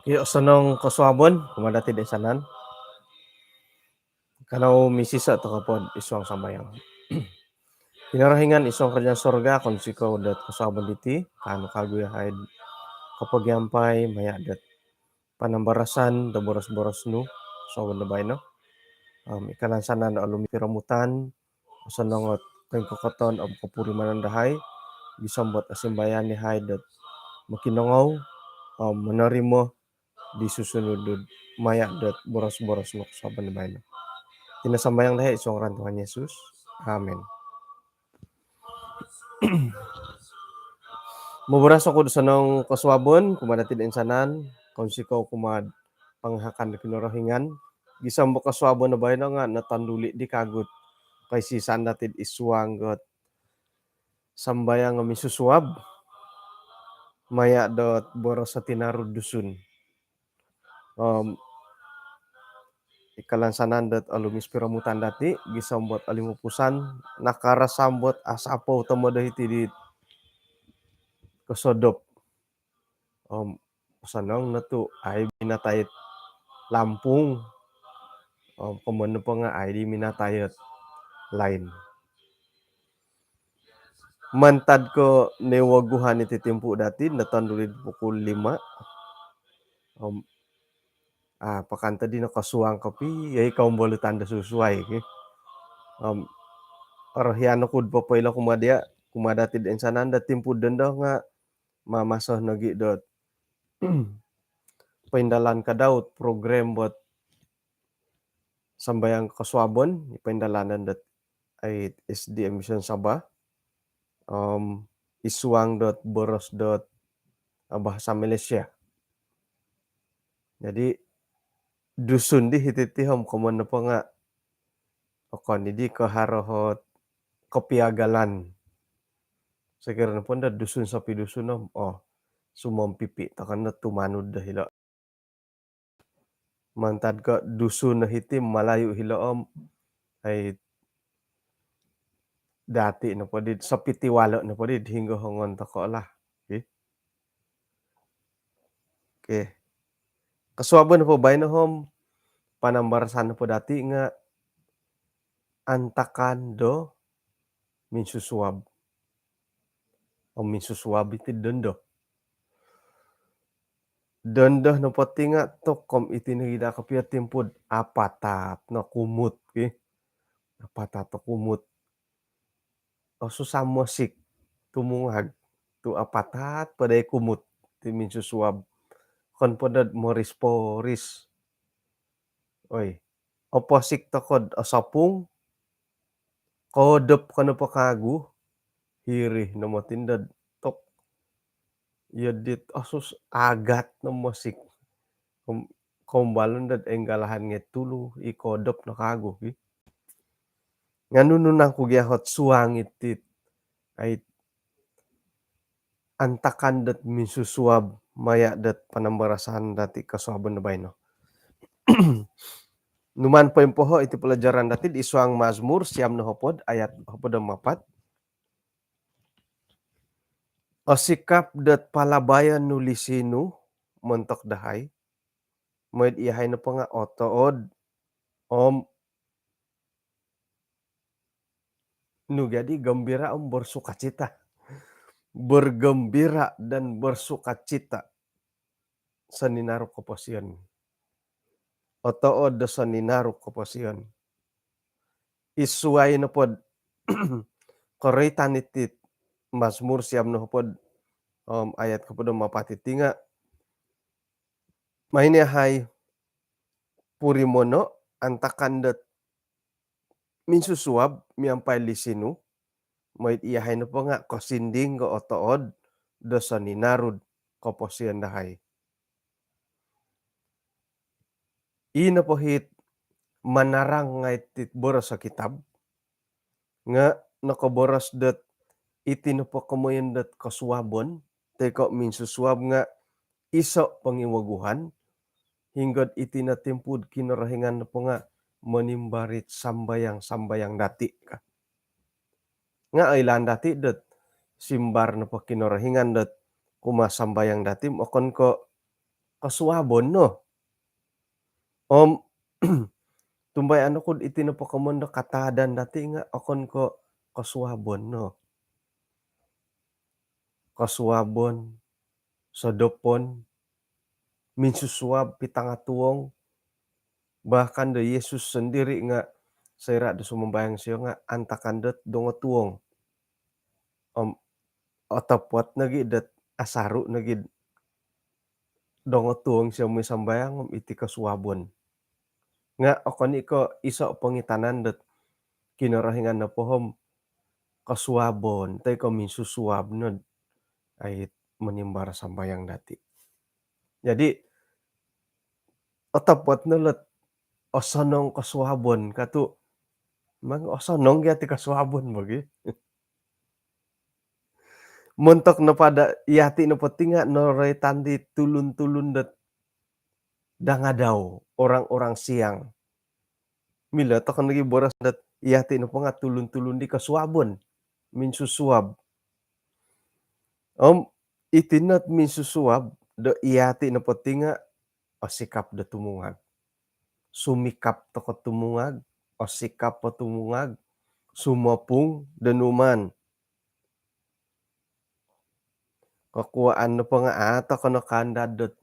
Iyo sanong kasuabon kumadati di sanan, kanaw misisa to kapod iswang sambayang. Kinarahingan isong kanyang sorga kon sikaw dat kasuabon iti kano kaguyahay kapag yampay maya dat panambarasan da boros-boros no kasuabon da bayno. Ikanansanan da alumi piramutan sanangot kokoton am kapuri manandahay bisambot asimbayan ni hay dat makinangaw manarimo di susunod maya dat boros-boros no kasuabon da bayno. Tinasambayang dahi isong ran Tuhan Yesus. Amen. Maburas ako sa nang kasuabon, kumadati din sanan, kung sikaw kumad panghakan na kinurahingan. Gisang mo kasuabon na bayan nga natanduli di kagut kay si sandatid iswang got sambayang nga misusuab maya dot boros sa tinarud dusun. Ikalansanan dat alumis piramutan dati gisambot alimupusan nakarasambot asapaw tamo dahiti di kasodop. Sanang natu ay binatayat Lampung kumano pa nga ay di minatayat line. Mantad ko newaguhan iti timpo dati natandulid pukul 5. Pakanta di nakasuang kapi yay kaumbolutan da susuay. Arahyano kud papayla kumadati din sanan da timpo denda nga mamasah nagi dot paindalan ka daw program buat sambayang kasuabon ipaindalanan dat ay SDM Mission Sabah iswang dot boros dot bahasa Malaysia. Jadi dusun di hititihom kumano pa nga okon di kaharohot kapiagalan. Sekiranya pun da dusun sapi dusun sumampipi takan na tumanod da hila. Mantad ka dusun na hitim malayo hila ay dati na padid sa pitiwala na padid hingga hongon tako lah. Okay. Kasuabon po bay na panambarasan po dati nga antakan do minsusuab. O minsusuab iti dendo. Dendo no pati nga to kom iti nagida kapya timpod apatat na kumut. Apatat na kumut. O susamosik tumungag to apatat paday kumut ti minsusuab. Kon podad moris-poris. Oposik to kod asapung kodop kano pa kagu hirih na matindad tok yadit asus agat na musik kumbalon dad enggalahan nga tulo ikodop na kagu ngano nang kugyahot suangit tit ay antakan dat minsusuab maya dat panambarasan dati kasuabon na bayno. Numan po yung poho iti pelajaran dati di iswang Mazmur siyam na hopod ayat hopod ang mapat. O sikap dat palabayan nulisinu montok dahay. Mo'y iyahay na pa nga otood jadi gembira bersukacita. Bergembira dan bersukacita sa ninarok kapasiyan. Otood da sa ninarok kapasiyan. Isuway na pod koreitan iti Mazmur siyam na hopod ayat kapod mapatiti nga mahinihay purimono antakan dat minsusuab miampay lisinu may iyahay na po nga kasinding ga otood da sa ninarod kapasiyan dahay. Ina po hit manarang nga iti boros sa kitab nga nakaboros dat iti na po kamoyan dat kasuabon teko minsusuab nga iso pangiwaguhan hinggad iti na timpud kinarahingan na po nga manimbarit sambayang dati ka. Nga ailan dati dat simbar na po kinarahingan dat kumasambayang dati makon ko kasuabon 'no. Om, tumbay ano kud iti napakamun da katadan dati nga akon ko kasuabon 'no. Kasuabon, sadopon, minsusuab pitangatuong, bahkan da Yesus sendiri nga sayra da sumambayang siya nga antakan dat dongotuong. Otopwat na gid at asaro na gid dongotuong siya moy sambayang iti kasuabon. Nga okon iko iso pangitanan dat kinarahingan na pohom kasuabon tay ko minsusuab no ay manimbar sambayang dati. Jadi otopwat no let osonong kasuabon katu mang osonong gyud ti kasuabon bogi. Montok na pada yati na pati nga noray tandi tulun-tulun dat dangadaw orang-orang siang. Mila takon lagi boras dat yati na pa nga tulun-tulun di kasuabon, minsusuab. Iti net minsusuab da iyati na pati nga o sikap da tumungag. Sumikap ta ket tumungag, o sikap pa tumungag, sumapong danuman. Kakuaan na pa nga ata kana kandad dat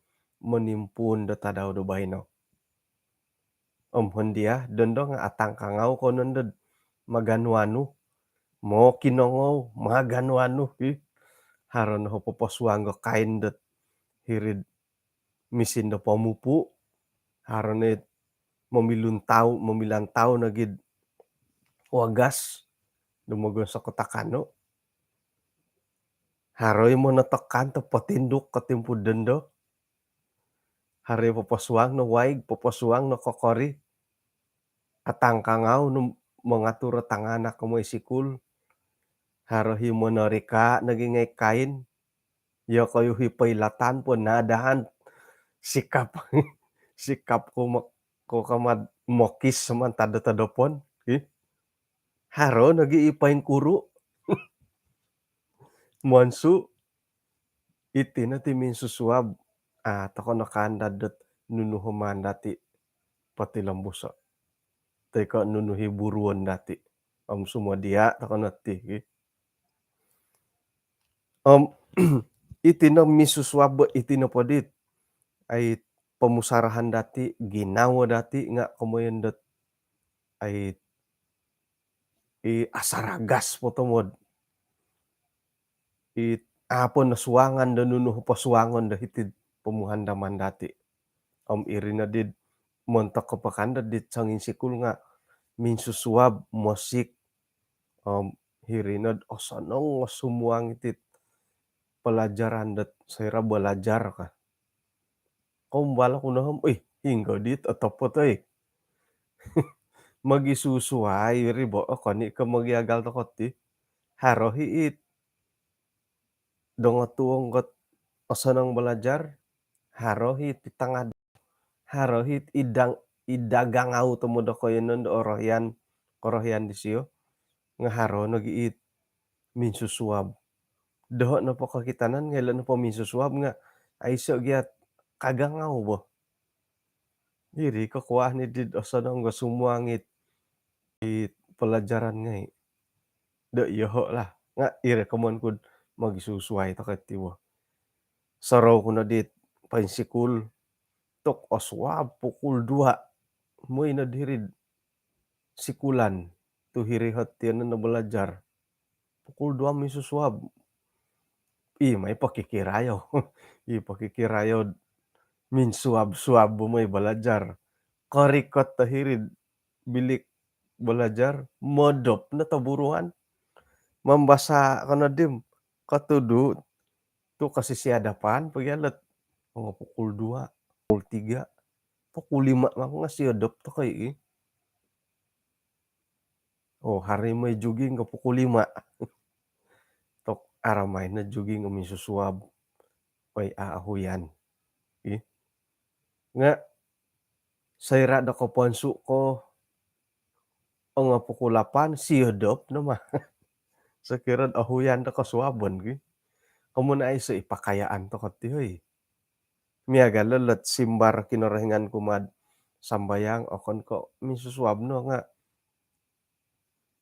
manimpun da tadaw da bayno. Hondia dendo nga atang kangaw konon dad maganwano, mo kinongaw maganwano haron ho poposwang kain dat hirid misin da pamupu, haron it mamilantaw na gid wagas dumagon sa kutakano. Haroy mo natakkan ta patinduk katimpud dendo, haroy poposwang no waig, poposwang no kokori, atang kangaw no mangatur tanganak moy sikul, haro himo na rika nagingay kain, ya kayo hipaylatan po nadahan sikap sikap ko kamad mokis man tada-tadapon, haro nag-iipayn kuro, monsu iti na ti minsusuab, tako nakandad dat nunuhuman dati pati lambusa. Teka nunuhi buruan dati, sumadia tako nati, iti na minsusuab iti na podit ay pamusarahan dati, ginawa dati nga kamoyan dat ay asaragas po tumod. Apon nasuangan da nuno pasuangon da itid pamuhandaman dati. Iri na did montok kapakandad dit sangin sikul nga minsusuab, mosik, hirinad sanang nga sumuang itit pelajaran dat sayra balajar ka. Kumbala kunahom, hinggaw dit atopot magisusuay ribo kani ka magyagal takot ti haro hiit dongotuong ket asanang balajar, haro hit itangad, haro hit idagangaw tumod kayonon da orohyan disiyo nga haro nagiit minsusuab. Dawa na pakakitanan ngayla na pa minsusuab nga ayso gyat kagangaw ba. Diri kakuan ni did asanang nga sumuangit pelajaran nga da yaho lah nga iri kamon kud magisusuay ta ket ti saraw ko na dit painsikul tok aswab pukul 2 moy nadhirid sikulan to hirihet ti ano na balajar. Pukul 2 minsusuab, may pakikirayo, pakikirayo minsuab-suab moy balajar. Karikot ta hirid bilik balajar, modop na ta buruan. Mambasa kana dim katudu to kasisiadapan pagyalet mga pukul 2, pukul 3, pukul 5 nga siadap ta kay. Hari may jogging ka pukul 5 tok aramay na jogging nga minsusuab pay aahuyan, nga sayra da kapanso ko nga pukul 8 siadap na sakiran ahuyan da kasuabon kamuna ay sa ipakayaan ta ket ti miaga lelet simbar kinorehengan kumad sambayang okon ko misusuabno nga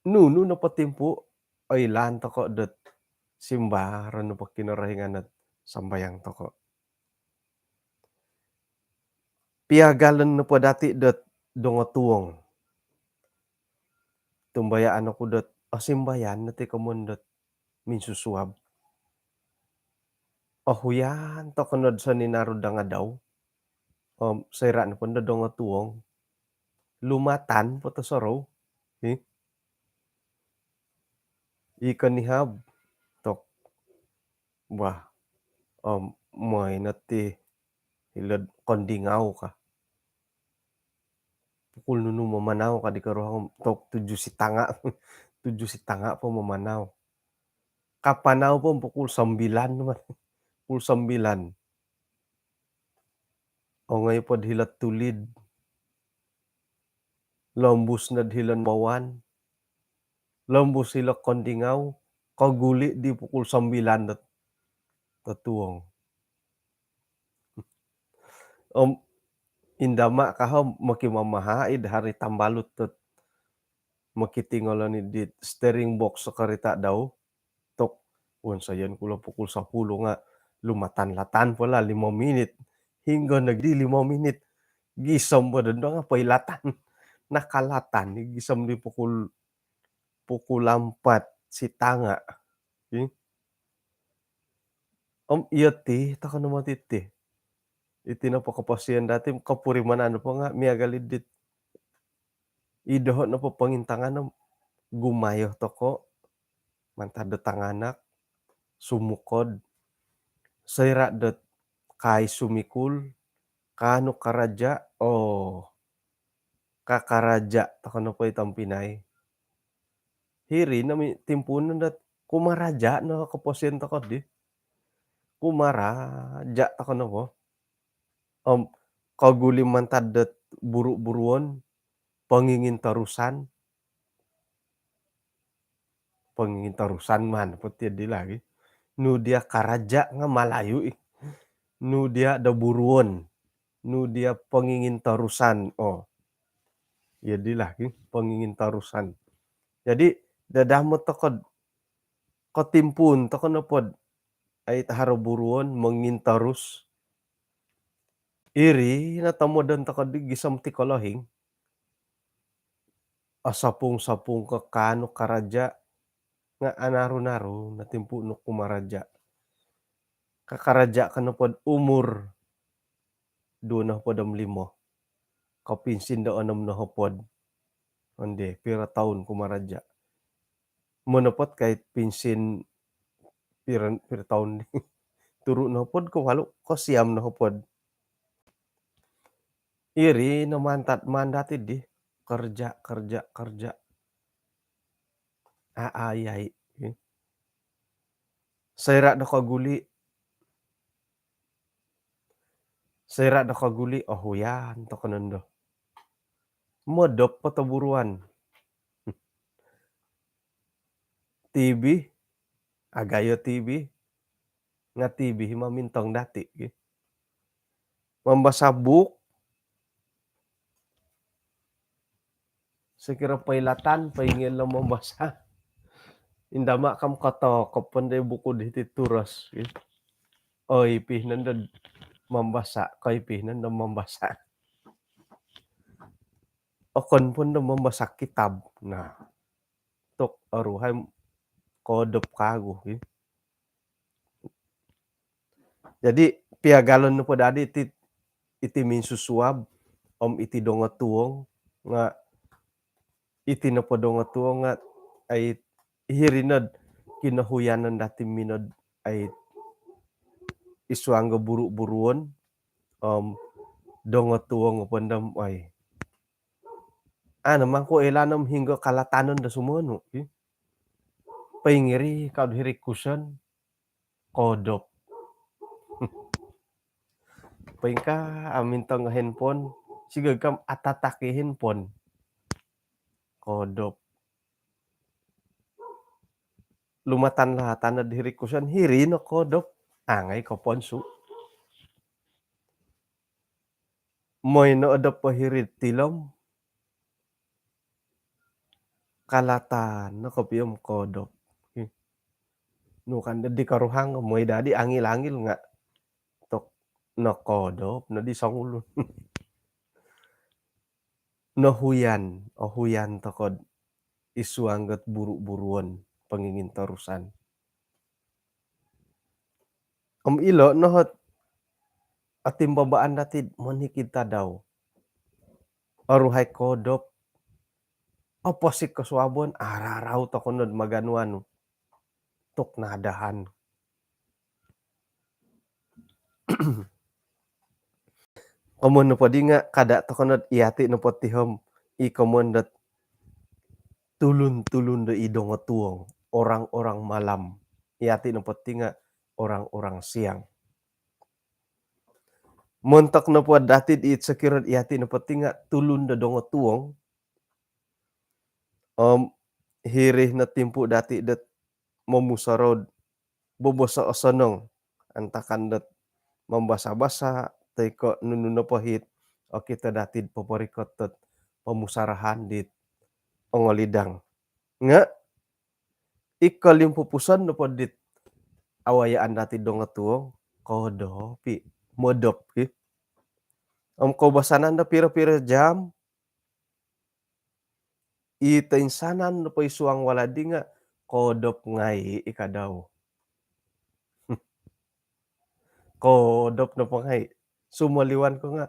nunu no patimpu oilan toko det simbaran no pakinorehengan at sambayang toko. Piagalan no po dati det dongo tuong tumbayaan ako det simbayan nati komon det minsusuab. Huyan to kunod sa ninarud nga daw. Sayra na pun dongo tuong lumatan po to saraw. Eh, ikan nihab tok wah moy nati hilad kondingaw ka. Pukul nunu mamanaw ka di karuhang tok 7 sitanga 7 sitanga po mamanaw. Kapanaw po pukul 9 naman, pukul 9. O ngayon pod hilat tulid. Lombus na hilan bawan. Lombus hilak kondingaw. Kaguli di pukul 9 na tatuong. Indama kaham makimamahaid hari tambalut tet makitingolan di steering box sa karita daw. Tok sayan kula pukul 10 nga lumatan-latan pala 5 menit. Hingga nagdi 5 menit. Gisam pa doon nga pailatan. Nakalatan. Gisam di pukul 4 sitanga. Iya ti, taka naman ti. Iti na pakapasiyan dati kapuriman pa nga miagalidit. Idaho na po pangintangan na gumayo toko. Mantado tanganak. Sumukod. Sayra det kai sumikul. Kano karaja. Kakaraja. Taka na po itang Pinay. Hiri na timpunan dat kumaraja na kapasiyan tako di. Kumaraja taka na po. Kaguli mantadet buru-buruan. Pangingintarusan man pati di lagi. Nu dia karaja nga malayo nu dia da buruan. Nu dia pangingintarusan. Ya di lagi pangingintarusan. Jadi dadamot takod katimpun tako na pod ay taharo buruan mangintarus. Iri natamodan takod di gisam ti kolohing. Sapung-sapung ka kano karaja nga anaro-naro natimpu no kumaraja. Kakaraja ka na pod umur 2 na pod 5. Kapinsin da 6 na pod. Hindi, pira taon kumaraja. Manapot kahit pinsin pira taon turo na pod kawalo kasiyam na pod. Iri namantat mandati di kerja. Aayay. Sayra da kaguli. Huyan to kanando. Modok pataburuan. TV. Agayo TV. Nga TV mamintong dati. Mambasabuk. Sekira pailatan, paingin lang mambasa. Indama kam kato, kapanday bukod hiti turas. Ipih nandad mambasa, kaipih nandad mambasa. Okon pun na mambasa kitab. Nah, tok aruhay kodop kago. Jadi piagalon no po dadi iti minsusuab iti donga tuong nga iti na po donga tuong nga ay hirinad kinahuyanan dati minod ay isuanga buru-buruon donga tuong pandam ay naman ko elanam hingga kalatanon da sumuno. Paingiri kadhiri kusan kodop. Paingka amintang handphone sigag kam atatake handphone. Kodop. Lumatan lahatan na diri kusan hiri no kodop. Angay ko ponso. moy no edep pahirit tilom, kalatan no kopiyom kodok. Nu kan di karuhang moy dadi angil-angil nga tok no kodok no di songulun. No huyan, o huyan tokod isuangget buru-buruon pangingin terusan. Ilo nohot atimbabaan natid monikid tadaw, aruhay kodop, posik kasuabon araraw tokonod maganuan tok nadahan. Komun no podi nga kada tokonod iati no potihom ikomondet tulun-tulun do idongo tuong, orang-orang malam. Iati no poti nga orang-orang siang. Montok no po datid it sekirot iati no poti nga tulun do dongo tuong, hirih na timpu dati det memusarod bobosa osonong antakan det membasa-basa teko nunu pahit o kita datid paparikot tet pemusarahan dit ongolidang. Nga ikalim pupusan no podit awayaan datid dongo tuong kodopi modop ki. Kobasanan da pira-pira jam ita insanan no pa isuang waladi nga kodop ngai ikadaw. Kodop na pa ngai. Sumaliwan ko nga,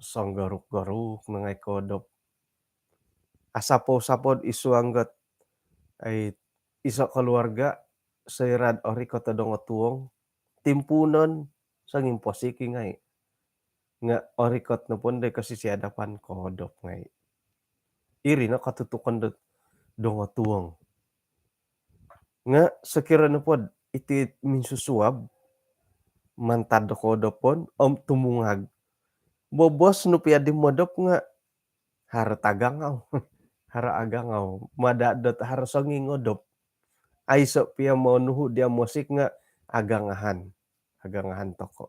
sanggaruk-garuk na ngay kodop. Asapaw-sapod isuangget ay isa keluarga sayrad ori ko tadongo tuong, timpunon sanging posiki ngai. Nga orikot na ponday kasi siadapan kodop ngai. Iri na katutukan det dongo tuong. Nga sekira na pod iti minsusuab mantad do kodop pon tumungag. Bobos no piadi modop nga haratagangaw. Haraagangaw madadot harasanging ngodop. Ay so pia mo nuhu dia musik nga agangahan. Agangahan toko.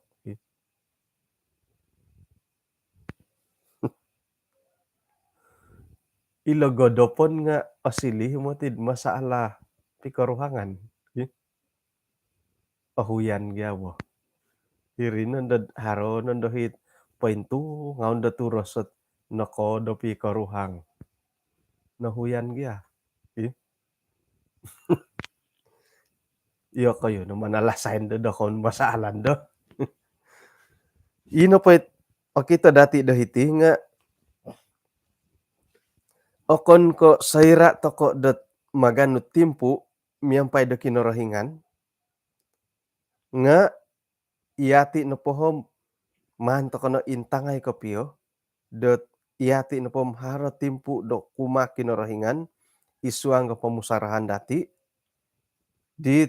Ilo godopon nga asilih mo tid masalah pikaruhangan. Pahuyan gyabo. Iri nandad haro nandohit paintu ngaon da turosot nako do pikaruhang. Nahuyan gya. Iyo kayo no manalasain do dakon masalan do. Ino pait o kita dati dahiti nga okon ko sayra toko dot maganu timpu miampai do kinorohingan nga iati no pohom man tokono intangay kopio dot iati no pom haro timpu do kuma kinorohingan isuang ko pemusarahan dati di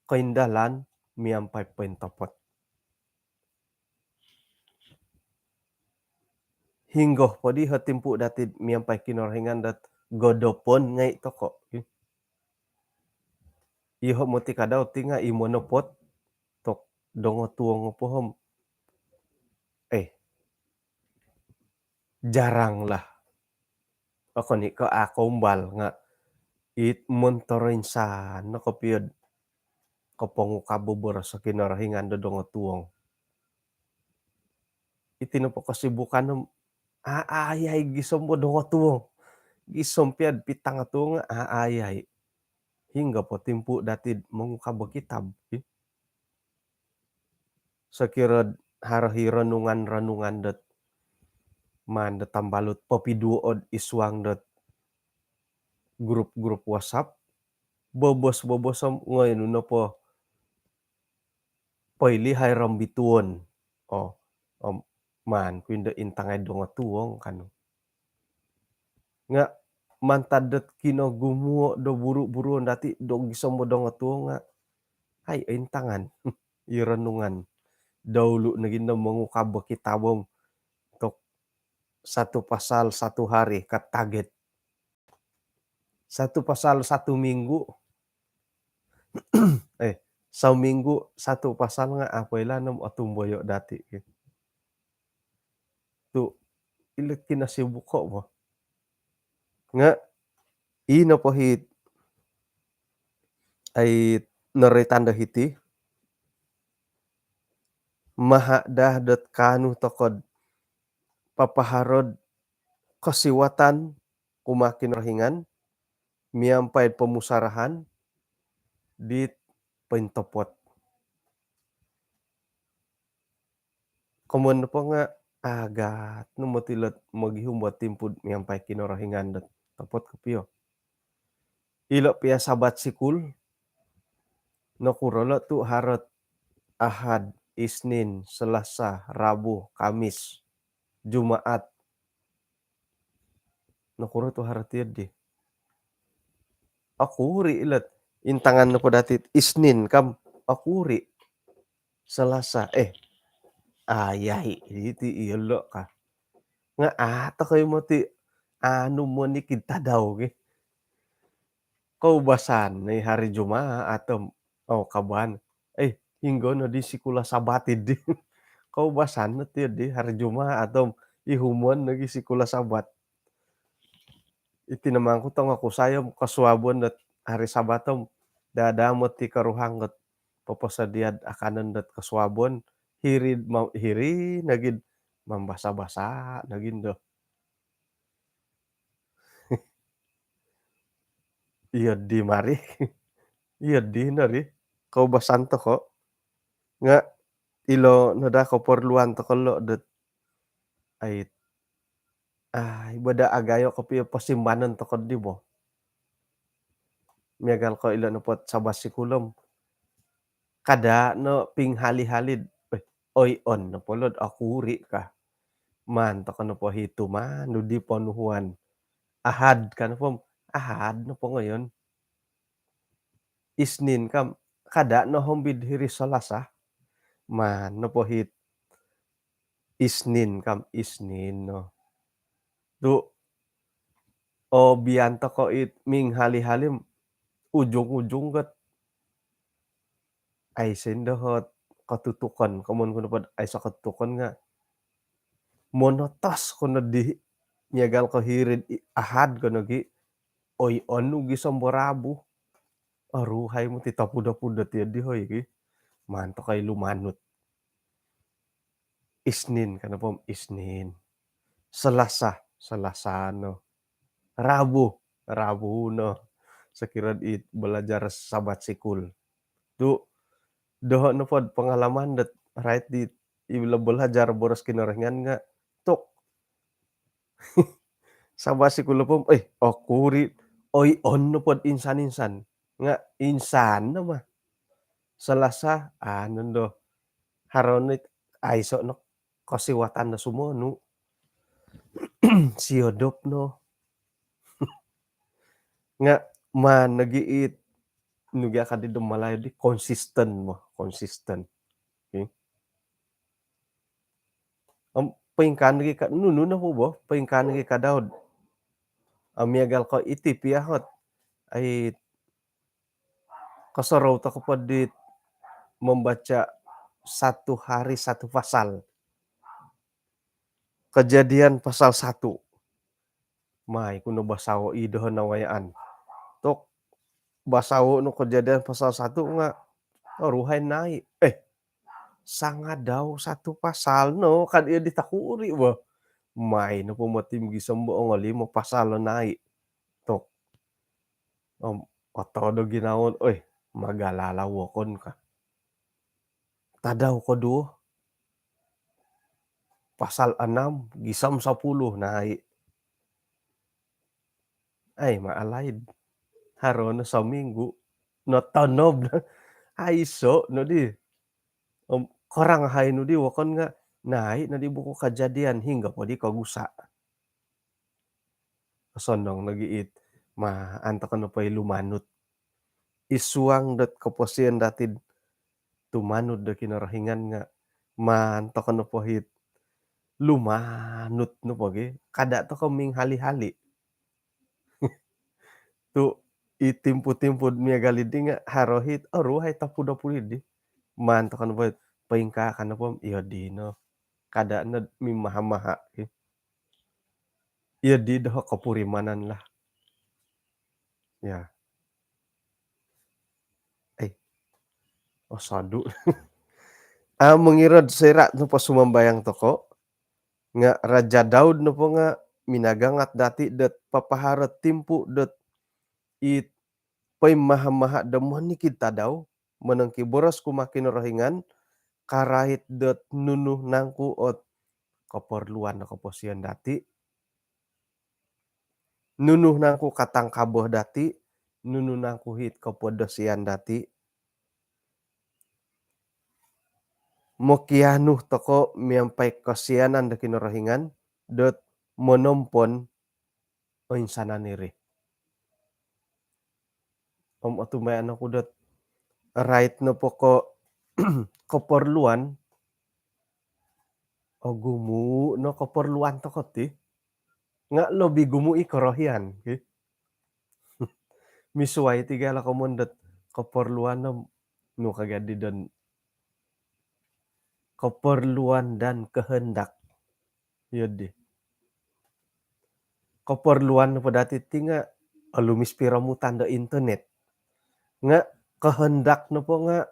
kaindalan miampai pentopot. Hinggoh podi hatimpu dati miampai kinorohingan dat godopon ngai toko. Iho moti kadaw tinga imonopot tok dongo tuong pohom. Jarang lah. Ako ni ko akombal nga it montorinsan no kopiod kopongo kabubur sa kinorohingan do dongo tuong. Itino po kasibukan no aayay gisom mo dongo tuong. Gisom piad pitang tuong aayay. Hingga po timpu datid mangukabo kitab. Sekirad harahi renungan-renungan dat man tambalut papiduod isuang dat grup-grup WhatsApp bobos-bobosom ngayon no po paili hay rambituon man kuindo intangay dongo tuong kano nga mantadet kino gumuo do buru-buruon dati do gisom mo dongo tuong nga ay intangan irenungan dahulu nagindo mangukabo kitabom tok satu pasal satu hari kat target. Satu pasal satu minggu. Saminggu satu pasal nga apoy lanom atumboyo dati. Tu ilit kinasibuko mo, nga ino po hit ay naritanda hiti, mahada dat kanu tokod papaharod kasiwatan kumakin rahingan, miampay pamusarahan, dit paintopot. Koman po nga agat no matilet maghihumbat timpud miampay kinarahingan dat topot kapiyo. Ilo piya Sabat sikul, nakurolo tu harot Ahad, Isnin, Selasa, Rabu, Kamis, Jumaat, nakuro tu haratiad di. Akuri ilat, intangan na po dati Isnin kam, akuri, Selasa, ayay, iti iyolo ka. Nga ata kayo mo ti, ano mo ni kita daw, kaubasan ni hari Jumaa atom, kaban, hinggo no di sikula sabatid di. Kaubasan na ti di hari Jumaa atom, ihumon lagi sikula Sabat. Itinamangkot ang akusayom kasuabon dat hari Sabatom, dadamot ti karuhanggot papasadiad akanan dat kasuabon, hiri nagid mambasa-basa nagin do. Iyod di mari, iyod di na ri, kaubasan to ko, nga ilo no da kaporluan to kalo dat ay, bada agayo kapiyo pasimbanan to kod di mo. Miagal ko ilo no pot sabasikulom, kada no pinghali-halid, oy-on napolod akuri ka. Man to kano po hituman no di panuhuan. Ahad kan pom, ahad no po ngayon. Isnin kam, kada no hombid hiri Salasa, man no po hit Isnin kam, Isnin no. Tu biyanto ko it minghali-halim ujung-ujung ket ay sindohot katutukan komun kuno pod ay sa katutukan nga monotos kuno di nyagal ko hirid Ahad kuno gi, oy-on ugi sambo Rabu. Aruhay mo ti tapuda-puda ti adi hoy gi, manto kay lumanot. Isnin kana pom, Isnin. Selasa, Selasano. Rabu, Rabuno. Sakirad it belajar Sabat sikul. Tu doho no pod pengalaman dat right di belajar boros kinarengan nga tuk Sabat sikul pom, okuri oy-on no pod insan-insan, nga insan na mah. Selasa, nando haronit ayso no kasiwatan na sumono, siodop no. Nga nagiit nugi ka di dumalayo di consistent mo, consistent, okey. Paingkan lagi ka nuno na hubo, paingkan lagi kadaot, miagal ko iti piyahot ay kasaraw ta ko pod di membaca satu hari satu pasal. Kejadian pasal 1. May kuno basawo idahon na wayaan. Tok basawo no kejadian pasal 1 nga aruhay nai, sanga daw satu pasal no kan ieu ditakuri weh. May no pumatim gisambu nga 5 pasal na nai. Tok, otodo ginaon, magalalawokon ka. Tadaw koduo pasal 6 gisam 10 nai. Ay maalaid haron na saminggu natanob na ayso no di, karanghay no di wakon nga nai na di buko kejadian hingga po di kagusa. Kasonong nagiit antok no pa'y lumanut. Isuang dat kapasian datid tumanod da kinarahingan nga mantok no po hit lumanut no pagi kada to kaming hali-hali. Tu itimpu-timpud miagalid di nga harohit aruhay tapuda pulid di. Mantok no po paingka ka na pom iyo di no. kadana mimaha-maha ge. Ieu di doho kapurimanan lah, ya. Eh, oh sadu. Mengired sera nu po sumambayang toko, nga Raja Daud nu po nga minagangat dati det papaharet timpu det it pay maha-maha damuhan ni kita daw, manengki boros kumakin rohingan, karahit det nunuh nangku ot kaperluan na kaposian dati, nunuh nangku katang kaboh dati, nunuh nangku hit kapodosian dati, mokianuh toko miampai kasianan da kinorohingan, det monompon o insanan niri. Atumayan aku det right no poko keperluan o gumu no keperluan toko ti, nga lobi gumu i korohian ki. Misuai tigala komon det keperluan no nu kagadi dan keperluan dan kehendak. Ieu di. Keperluan nu padati ti nga alumis piramutan da internet. Nga kehendak nu po nga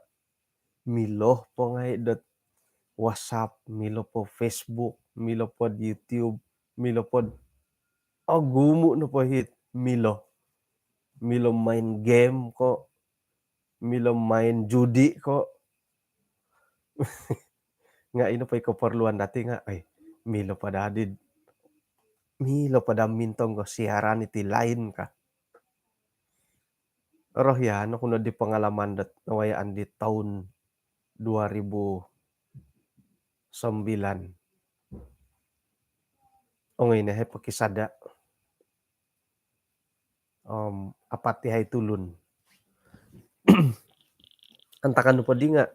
miloh po ngai det WhatsApp, miloh po Facebook, miloh pod YouTube, miloh pod gumu nu po hit miloh. Miloh main game ko, miloh main judi ko. Nga ino pa'y keperluan dati nga, ay miloh padadid miloh pada mintong ko siaran iti lain ka. Roh ya no kuno di pengalaman dat nawayaan di tahun 2009. Ongoi na he pakisada apati hay tulun. Antakan nu padi nga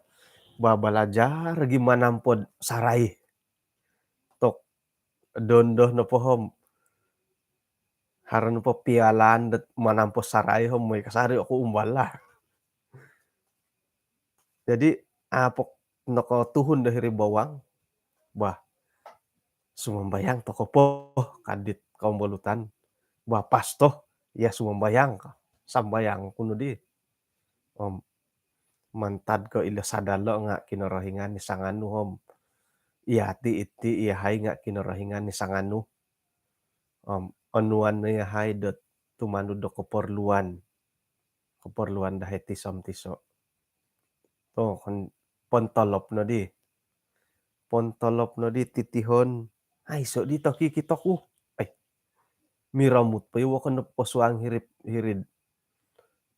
babalajar gimana pod sarai tok dondoh no pohom haran po pialaan dat manampo sarai hom moy kasari aku umbalah. Jadi apok noko tuhun dahiri bawang, bah sumambayang toko po kadit kaumbolutan, bah pas toh ya sumambayang ka, sambayang kuno di. Om mantad ko ila sadalo nga kinorohingan ni sanganu hom. Iati iti iyahay nga kinorohingan ni sanganu. Onuan na yahay dat tumanu do keperluan. Keperluan dahi tisom-tiso. Oh, pontolop no di. Pontolop no di titihon. Ay, so di toki kitoku. Ay, miramut pa iwa ko na posuang hirid.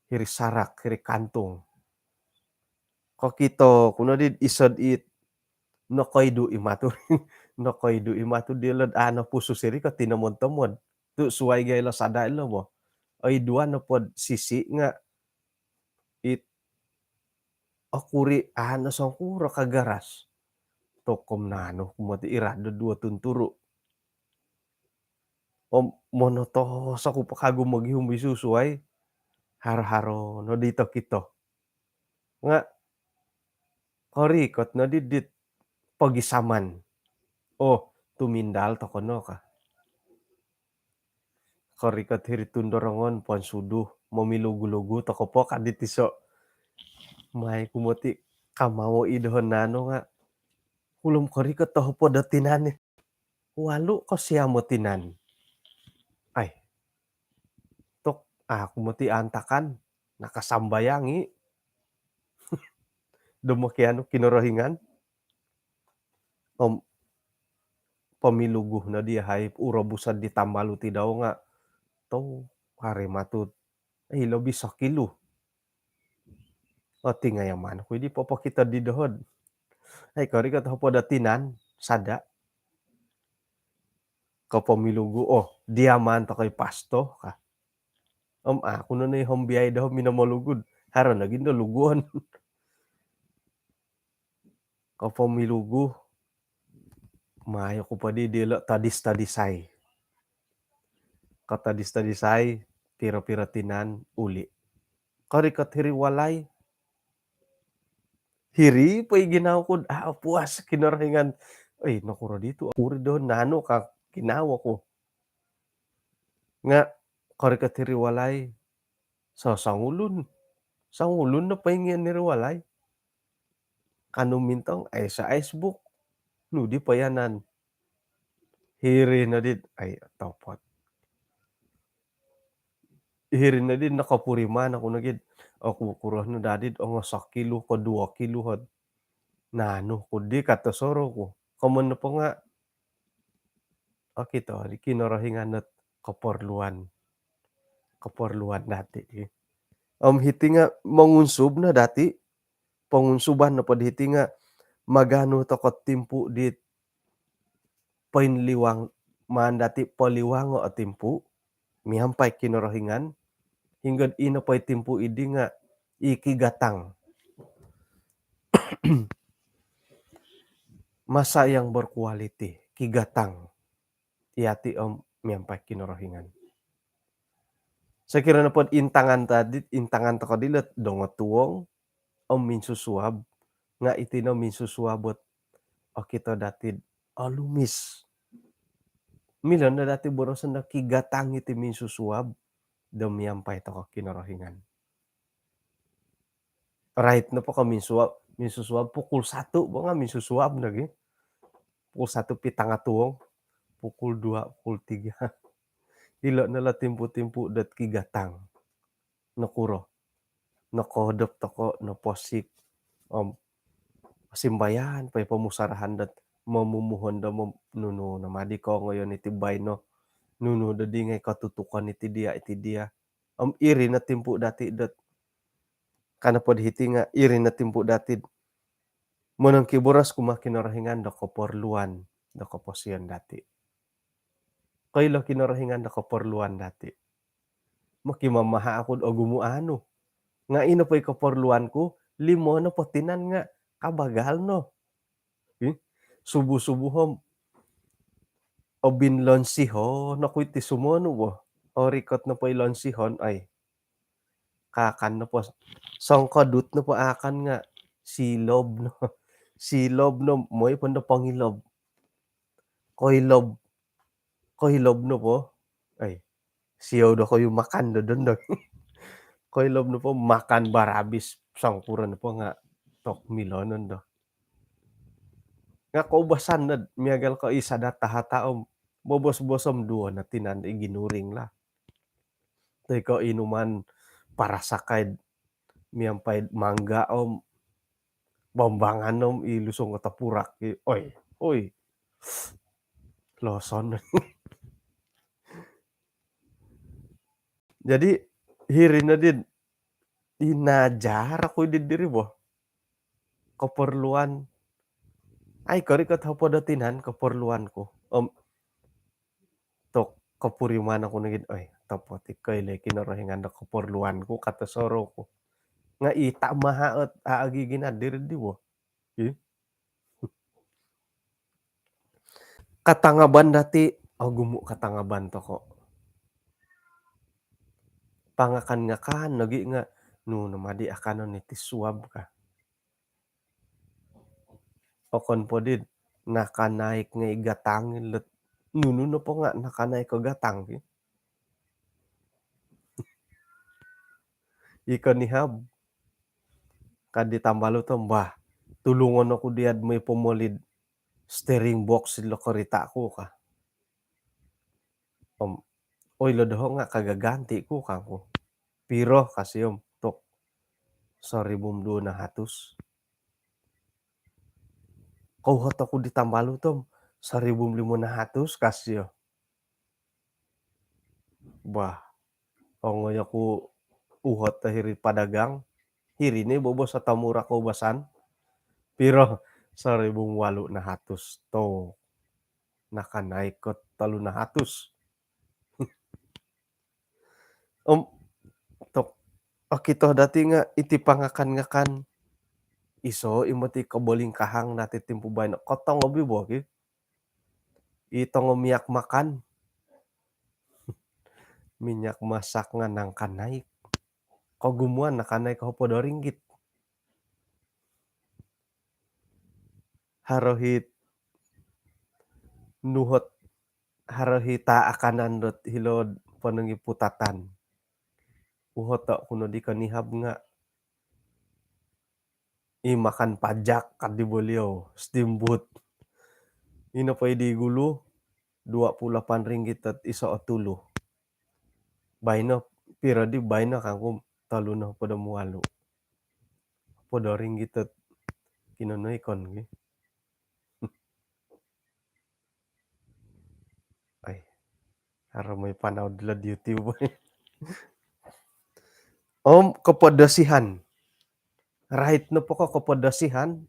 Hiri sarak, hiri kantung. Kokito, kuno di isod it. No koidu imatu. No koidu imatu dilad ano puso siri ka tinamon-tamon. Tu suway gay lo sada ilo mo. Ay dua no pod sisi nga it akuri ano sangkuro kagaras. Tokom nano kumati irado dua tunturu. Monoto sa ko pakago maghihum bisusuay. Haro-haro no dito kito. Nga korikot no didit pagisaman. Oh, tumindal to kono ka. Korikot hiri tundorongon pon suduh mamilugu-lugu to ko po kadit iso. May kumoti kamao idhon nano nga. Ulum korikot to po datinan ni. Walu ko siya mo tinan. Ay, tok kumoti antakan nakasambayangi. Dumakiano kinorohingan. Pamiluguh na dia hay urobusad di tambaluti daw nga. To harimatut. Ay, lobi sa kilo. O tingayaman ko di po kita di dohod. Ay, korikot to po datinan. Sada. Kapamilugu. Oh, diaman to kay pasto ka. Ako na na yung biyay daw minamalugod. Haro naging naluguan. Kapamilugu. Maayo ko pa di dilo tadis-tadisay. Katadis-tadisay. Pira-piratinan uli. Korikot hiriwalay. Hiri pa ginaw ko. Puas kinorohingan. Ay nakuro dito uri don nano ka ginawa ko, nga kari ket hiriwalay sasangulon, sangulon na pahingan ni riwalay, kano mintong ay sa icebook, no di payanan, hiri na din ay topot. Hiri na din nakapuriman ako na gid, ako kurahno dadid nga 1 kilo ka 2 kilo had, nano kundi katasoro ko, kaman na pa nga akito di kinarahinganat kaparluan, kaparluan dati hiti nga mangunsob na dati, pangunsuban na pod hiti nga magano ta kat timpo dit painliwang maan dati paliwango a timpo, mihampay kinarahingan, hinggad ina pay timpo idi nga ikigatang. Masa yang berkualiti, kigatang, iyati mihampay kinarahingan. Sakira na pod intangan ta kadilat dongo tuwong minsusuab, nga iti no minsusuabot o kita datid lumis. Milon na dati borosan na kigatang iti minsusuab, mihampay ta kinarahingan. Right na po ka minsusuab pukul 1 ba nga minsusuab lagi, pukul 1 pitanga tuwong, pukul 2, pukul 3. Ila nala timpo-timpo dat kigatang, nakuro, nakodop tako naposik, simbayan pay pamusarahan dat mamumuhon da nuno namadi ko ngayon iti bayno, nuno da dingay katutukan iti dia, iri na timpo dati dat kana pod hiti nga iri na timpo datid manang kiburas kuma kinarahingan da kaparluan da kapasiyan dati. Kayla kinarahingan da kaparluan dati, makimamahaakod gumuano, nga ino pay kaparluan ko, limo na patinan nga kabagal no, subo-subohom binlonsihon ako iti sumano bo, rikot na pay lonsihon ay kakan na po sangkadut na po akan nga silob no, silob no moy panda pangilob, koylob, koylob no po, ay siyaw da kayo makan dodon da. Koylob na po makan barabis sangkuran na po nga tok milonon do. Nga kaubasan nad miagal ka isada tahataom, bobos-bosom 2 na tinan ginuring la. Tay ka inuman para sakay miampay manggaom, bambanganom ilusong ka tapurak oy, oy, loson. Jadi hiri na din, inajar ako didiri boh, kaparluan, ay kari ket hapadatinan kaparluan ko, tok kapuriman ako na gid, ay tapot kaylay kinarahingan da kaparluan ko katasaro ko, nga ita mahaet aagi na diri di boh, katangaban dati gumo katangaban tako. Pangakan-ngakan lagi nga, no namadi akanon iti suab ka. Okon po din, nakanaik nga igatangin let nuno na po nga nakanaik ka gatang ika ni hab, kadi tambalutom bah, tulungan ako diad may pumolid steering box sila karita ko ka. Oy ladaho nga kagaganti ko kako, piro kasiyom tok 1,200. Kauhat ako di tambalutom 1,500 kasyo. Bah, ongoi aku uhot ta hiri padagang, hirine bobo sa tamura kaubasan, piro 1,800 to nakanaik ket 300. Tok akito dati nga iti pangakan-ngakan, iso imo ti kabalingkahang dati timpo bayno kotong obibo itongo miyak makan, minyak masak nga nangkanaik, kagumuan nakanaik ka 10 ringgit. Harohit nuhut hareuhi taakanan dot hilod panengi putatan. Uhot tok kuno di kanihab nga i makan pajak kad di beliau, steamboat. Ino pay di gulu Rp28 tat isa o 3. Baino pira di baino kanggo 38. Rp10 tat kinonoy-kon ge. Ay, aramay panaod la di YouTube. Kapedesihan. Rahit na po ko kapedesihan.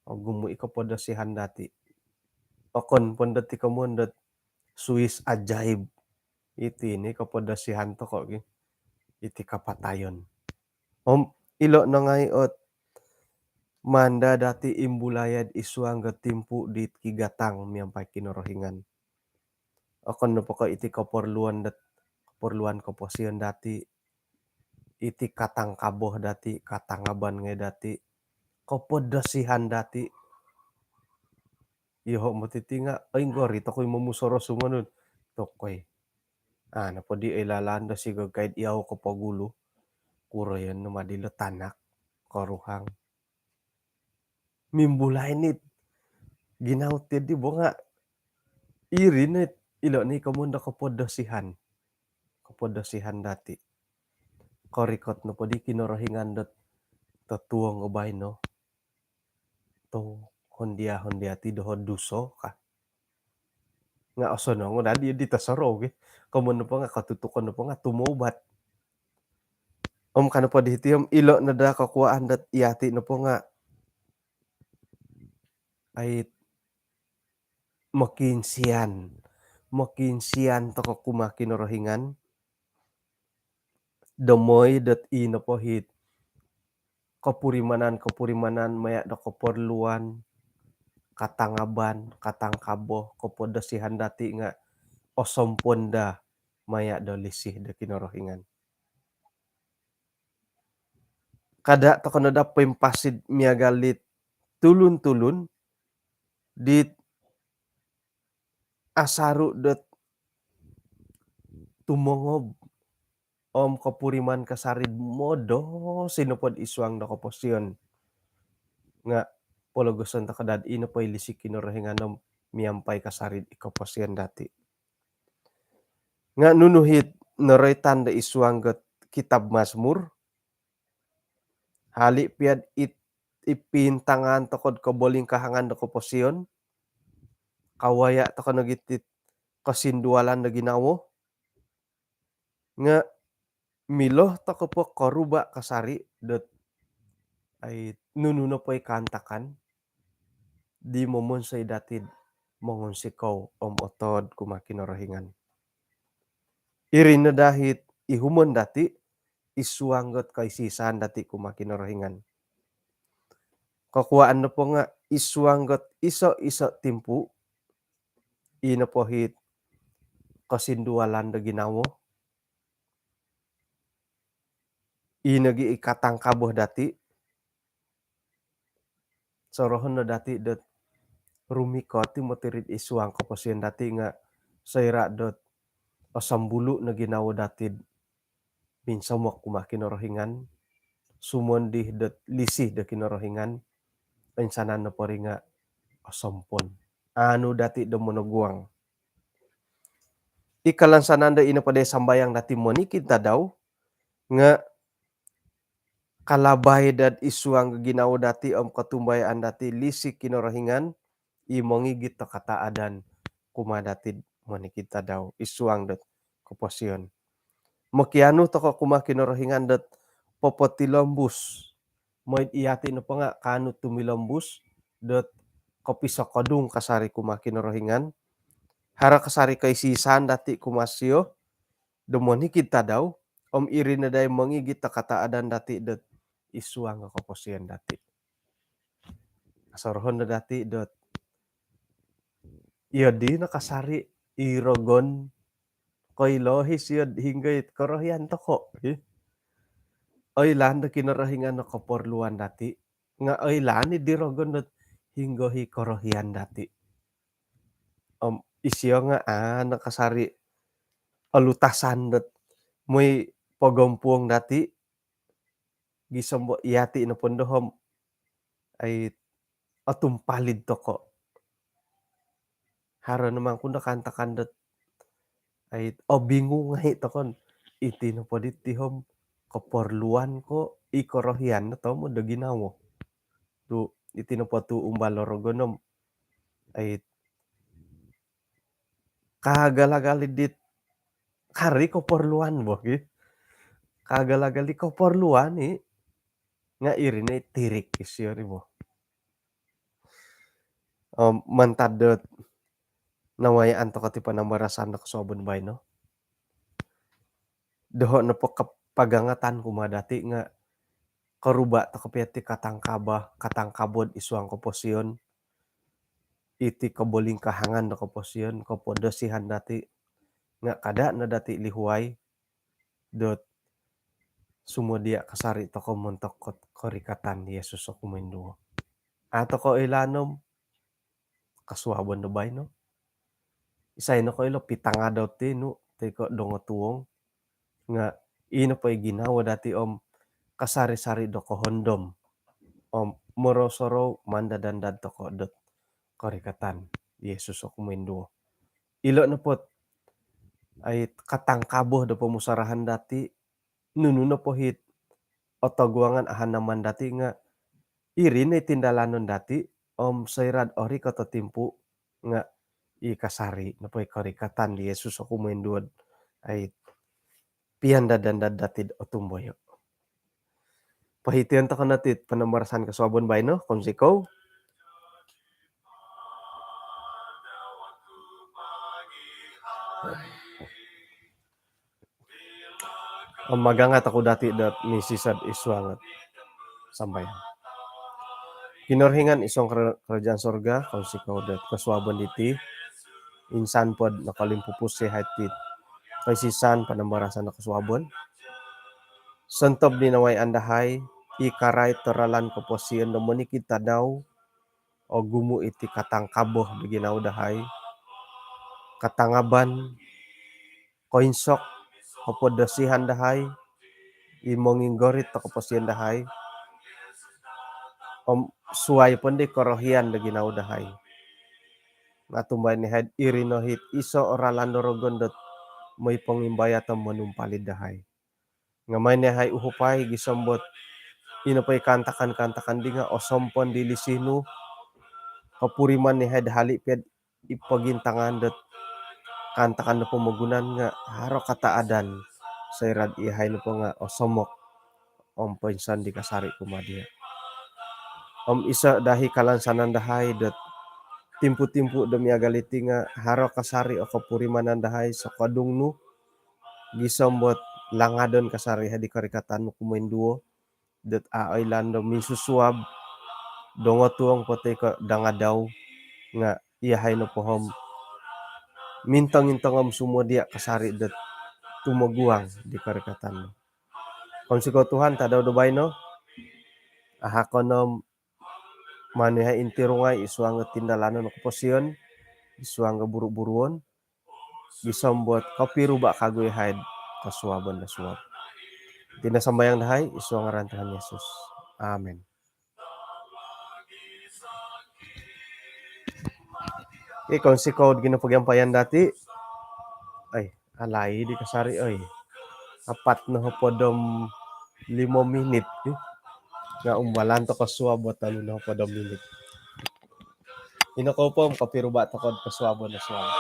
O gumui kapedesihan dati. Okon pondat ti kamondat Swiss ajaib. Iti ni kapedesihan to ko ge. Iti kapatayon. Ilo na ot manda dati imbulayad isuang gatimpu di kigatang miampay kinorohingan. Okon na po ko iti kaporluan kaposian dati. Iti katang kaboh dati, katangaban ngay dati. Kapedesihan dati. Iho mo titi nga, ay gori takoy mamusoro sumanod. Tokoy. Napodi ay lalanda sigag kahit iyaw ko pagulo. Kuro yan no madilo tanak. Karuhang. Mimbulay nit. Ginaut di bo nga. Irinit. Ilo ni kamunda kapedesihan. Kapedesihan dati. Korikot no podi kinorohingan dot tatuong ubay no. To hondia ti dohod duso ka. Nga osono ngo dadi di tasaro ge. Kamun pa nga katutukan pa nga tumubat. Kano pa dihitiom ilo na da kakuaan dat iyati na po nga ay makinsian. Makinsian to kakuma kinorohingan. Damoy dat ino po hit. Kapurimanan maya da kaporluan. Katangaban, katangkaboh, kapedesihan dati nga osomponda maya da lisih da kinorohingan. Kada to kono da pempasid miagalit tulun-tulun dit asaru dat tumongob kapuriman kasarid modo sinupod isuang da kaposyon nga pologosan ta kadad ino pay lisik kinorohinganom miampay kasarid ikaposyon dati. Nga nunuhit naray tanda isuang gat kitab Mazmur hali piad ipintangan tokod kaboling kahangan da kaposyon kawaya to kono gitit kasindualan da ginawo nga miloh to po karuba kasari dat ay nununo pay kantakan di momonsay datid mongonsikaw otod kuma kinorohingan. Irin na dahit ihumon dati isuanggot kay sisan dati kuma kinorohingan. Kakuaan na po nga isuanggot iso timpu ino po hit kasindualan da ginawo inagi ikatangkaboh dati sorohon na dati dat rumikot ti motirid isuang kaposyon dati nga sayra dot pasambulu na ginawo datid pinsamok kuma kinorohingan sumondih dat lisih da kinorohingan pensanan na po rin nga asampon. Ano dati da monoguang. Ikalansanan da ino pa day sambayang dati monikid ta daw nga kalabay dat isuang ginawo dati katumbayan dati lisik kinorohingan imongigit to kataadan kuma datid monikid ta daw isuang dat kaposyon. Makiano to kuma kinorohingan dat popotilambus. Moy iyati na pa nga kano tumilambus dat kapisakadung kasari kuma kinorohingan. Hara kasari kay sisan dati kumasyo dumonikid ta daw irin na day mangigit ta kataadan dati dat isuang nga kaposyon dati. Asorohon na dati dat yadi nakasari irogon koy lohis yun hinggay korohyan to ko. Oy lan da kinorohingan na kaporluan dati. Nga oy lan di rogon dat hinggohi korohyan dati. isyo nga nakasari alutasan dat moy pagompuong dati gisombo iyati na pondohom ay tumpalid toko. Haro naman kung nakantakan dat ay bingung nga tokon iti no podit tihom kaporluan ko ikorohian na to mo da ginawo. Tu iti no po tu umbalorogonom ay kagalagali dit kari kaporluan mo kagalagali kaporluan nga irine tirik isyo mo. Mantadot nawayaan to kati panambarasan na kasobon bay no. Doho na po kapagangatan kumadati nga karuba to kapiti katangkabod isuang komposyon iti kaboling kahangan na komposyon kapodosihan dati nga kada na dati lihuay dot sumudia kasari to komontok korikatan ni Yesus o kumenduo. Ato ko ilanom kasuabon na bay no. Isay na ko ilo pitanga daw ti no ti ko dongotuong nga ino pa ginawa dati kasari-sari do ko hondom morosoro mandadandad to ko dot korikatan Yesus o kumenduo. Ilo na pot ay katangkabo do pumusarahan dati nuno po hit otogwangan ahan naman dati nga irin ay tindalanon dati sayrad ori katotimpu nga ikasari na po korikatan di Yesus o kumenduo ay piandadandad dati o tumboyo. Pahitian to ka natit panambarasan kaswabon bay no konsiko. Magangat ako dati dat misisad iswangat sambayan. Kinorhingan isong kerajaan sorga konsiko dat kaswabon diti insan pod nakalimpupus si hatit kaisisan panambarasan na kaswabon. Sentob ni naway andahay ikaray teralan koposiyon no monikid tadaw o gumu iti katangkaboh biginaw dahay katangaban koinsok kapodosihan dahay imonging gorit to koposiyon dahay suway pondi korohian biginaw dahay natumbay ni head irinohit iso oralan dorogon dot may pangimbaya to manumpalid dahay nga may nihay uhupay gisombot inapay kantakan di nga osompon dilisino kapuriman ni head haliped ipagintangan dot kantakan na pumugunan nga haro kataadan sayrad ihay na po nga osomok pinsan di kasari kumadia. Isa dahi kalansanan dahay dot timpu-timpu demi agaliti nga haro kasari o kapurimanan dahay sa kadungno gisombot langadon kasari hadi karikatan mo kumenduo dot aoy lando misusuab dongotuong pote ko dangadaw nga iyahay no pohom mintang-intangam sumudia kasari dot tumaguang di karikatan mo. Konsiko Tuhan tadaw dubay no ahakonom manihay intirungay isuang tindalanon no koposyon isuang buru-buruon gisombot kapiruba kagoy haid kasuaban na suwab. Tinasambayang dahay isuang ngaran Tuhan Yesus. Amen. Konsiko ginapagyampayan dati ay alay di kasari oy apat na hopodom 5 minit nga umbalan to kasuabot talo na hopodom minit inakopom kapiruba to kod kasuabon na suwab.